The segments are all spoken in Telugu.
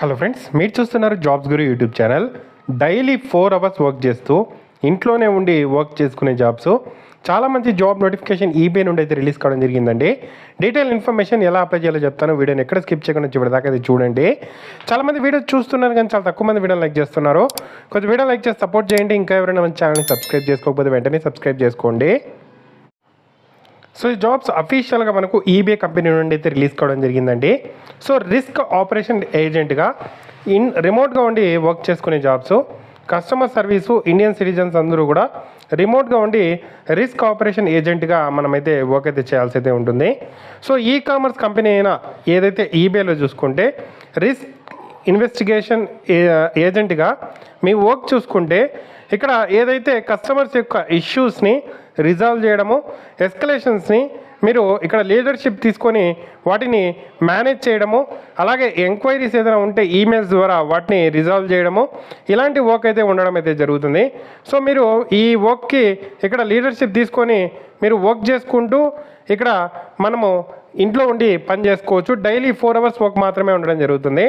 హలో ఫ్రెండ్స్, మీరు చూస్తున్నారు jobs guru YouTube channel. Daily 4 hours work చేస్తూ ఇంట్లోనే ఉండి వర్క్ చేసుకునే జాబ్స్ చాలా మంచి జాబ్ నోటిఫికేషన్ ఈబే నుండి అయితే రిలీజ్ కావడం జరిగిందండి. డీటెయిల్ ఇన్ఫర్మేషన్ ఎలా అప్లై చేయాలో చెప్తాను. వీడియోని ఎక్కడ స్కిప్ చేయకుండా చివరిదాకా అయితే చూడండి. చాలామంది వీడియో చూస్తున్నారు కానీ చాలా తక్కువ మంది వీడియో లైక్ చేస్తున్నారు. కొంచెం వీడియో లైక్ చేసి సపోర్ట్ చేయండి. ఇంకా ఎవరైనా మన ఛానల్ని సబ్స్క్రైబ్ చేసుకోకపోతే వెంటనే సబ్స్క్రైబ్ చేసుకోండి. సో ఈ జాబ్స్ అఫీషియల్గా మనకు ఈబే కంపెనీ నుండి అయితే రిలీజ్ కావడం జరిగిందండి. సో రిస్క్ ఆపరేషన్ ఏజెంట్గా రిమోట్గా ఉండి వర్క్ చేసుకునే jobs, customer service, Indian citizens అందరూ కూడా రిమోట్గా ఉండి రిస్క్ ఆపరేషన్ ఏజెంట్గా మనమైతే వర్క్ అయితే చేయాల్సి అయితే ఉంటుంది. సో ఈ కామర్స్ కంపెనీ అయినా ఏదైతే ఈబేలో చూసుకుంటే రిస్క్ ఇన్వెస్టిగేషన్ ఏజెంట్గా మీ వర్క్ చూసుకుంటే ఇక్కడ ఏదైతే కస్టమర్స్ యొక్క ఇష్యూస్ని రిజాల్వ్ చేయడము, ఎస్కలేషన్స్ని మీరు ఇక్కడ లీడర్షిప్ తీసుకొని వాటిని మేనేజ్ చేయడము, అలాగే ఎంక్వైరీస్ ఏదైనా ఉంటే ఈమెయిల్స్ ద్వారా వాటిని రిజాల్వ్ చేయడము, ఇలాంటి వర్క్ అయితే ఉండడం అయితే జరుగుతుంది. సో మీరు ఈ వర్క్కి ఇక్కడ లీడర్షిప్ తీసుకొని మీరు వర్క్ చేసుకుంటూ ఇక్కడ మనము ఇంట్లో ఉండి పని చేసుకోవచ్చు. డైలీ 4 అవర్స్ వర్క్ మాత్రమే ఉండడం జరుగుతుంది.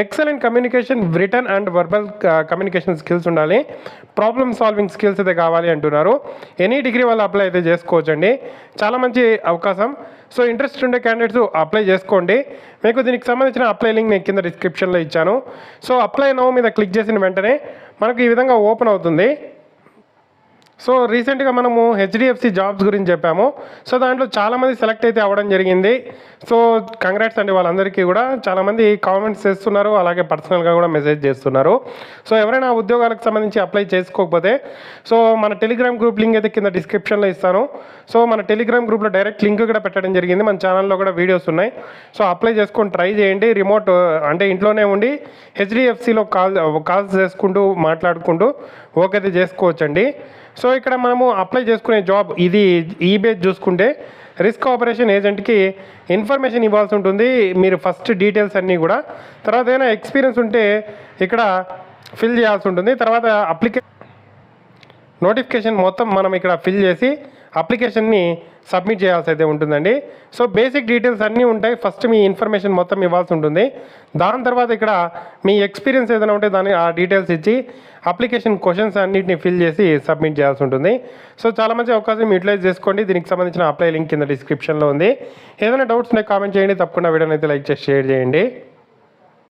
Excellent communication, return and verbal communication skills ఉండాలి. ప్రాబ్లమ్ సాల్వింగ్ స్కిల్స్ అయితే కావాలి అంటున్నారు. ఎనీ డిగ్రీ వాళ్ళు అప్లై అయితే చేసుకోవచ్చండి. చాలా మంచి అవకాశం. సో ఇంట్రెస్ట్ ఉండే క్యాండిడేట్స్ అప్లై చేసుకోండి. మీకు దీనికి సంబంధించిన అప్లై లింక్ నేను కింద డిస్క్రిప్షన్లో ఇచ్చాను. సో అప్లై నౌ మీద క్లిక్ చేసిన వెంటనే మనకు ఈ విధంగా ఓపెన్ అవుతుంది. సో రీసెంట్గా మనము హెచ్డిఎఫ్సి జాబ్స్ గురించి చెప్పాము. సో దాంట్లో చాలామంది సెలెక్ట్ అయితే అవ్వడం జరిగింది. సో కంగ్రాట్స్ అండి వాళ్ళందరికీ కూడా. చాలామంది కామెంట్స్ చేస్తున్నారు, అలాగే పర్సనల్గా కూడా మెసేజ్ చేస్తున్నారు. సో ఎవరైనా ఉద్యోగాలకు సంబంధించి అప్లై చేసుకోకపోతే సో మన టెలిగ్రామ్ గ్రూప్ లింక్ అయితే కింద డిస్క్రిప్షన్లో ఇస్తాను. సో మన టెలిగ్రామ్ గ్రూప్లో డైరెక్ట్ లింక్ కూడా పెట్టడం జరిగింది. మన ఛానల్లో కూడా వీడియోస్ ఉన్నాయి. సో అప్లై చేసుకొని ట్రై చేయండి. రిమోట్ అంటే ఇంట్లోనే ఉండి హెచ్డిఎఫ్సిలో కాల్స్ చేసుకుంటూ మాట్లాడుకుంటూ వర్క్ అయితే చేసుకోవచ్చండి. సో ఇక్కడ మనము అప్లై చేసుకునే జాబ్ ఇది ఈబే చూసుకుంటే రిస్క్ ఆపరేషన్ ఏజెంట్కి ఇన్ఫర్మేషన్ ఇవ్వాల్సి ఉంటుంది. మీరు ఫస్ట్ డీటెయిల్స్ అన్నీ కూడా, తర్వాత ఏదైనా ఎక్స్పీరియన్స్ ఉంటే ఇక్కడ ఫిల్ చేయాల్సి ఉంటుంది. తర్వాత నోటిఫికేషన్ మొత్తం మనం ఇక్కడ ఫిల్ చేసి అప్లికేషన్ని సబ్మిట్ చేయాల్సి అయితే ఉంటుందండి. సో బేసిక్ డీటెయిల్స్ అన్నీ ఉంటాయి. ఫస్ట్ మీ ఇన్ఫర్మేషన్ మొత్తం ఇవ్వాల్సి ఉంటుంది. దాని తర్వాత ఇక్కడ మీ ఎక్స్పీరియన్స్ ఏదైనా ఉంటే దాన్ని ఆ డీటెయిల్స్ ఇచ్చి అప్లికేషన్ క్వశ్చన్స్ అన్నింటిని ఫిల్ చేసి సబ్మిట్ చేయాల్సి ఉంటుంది. సో చాలా మంచి అవకాశం యూటిలైజ్ చేసుకోండి. దీనికి సంబంధించిన అప్లై లింక్ కింద డిస్క్రిప్షన్లో ఉంది. ఏదైనా డౌట్స్ ఉంటే కామెంట్ చేయండి. తప్పకుండా వీడియోని అయితే లైక్ చేసి షేర్ చేయండి.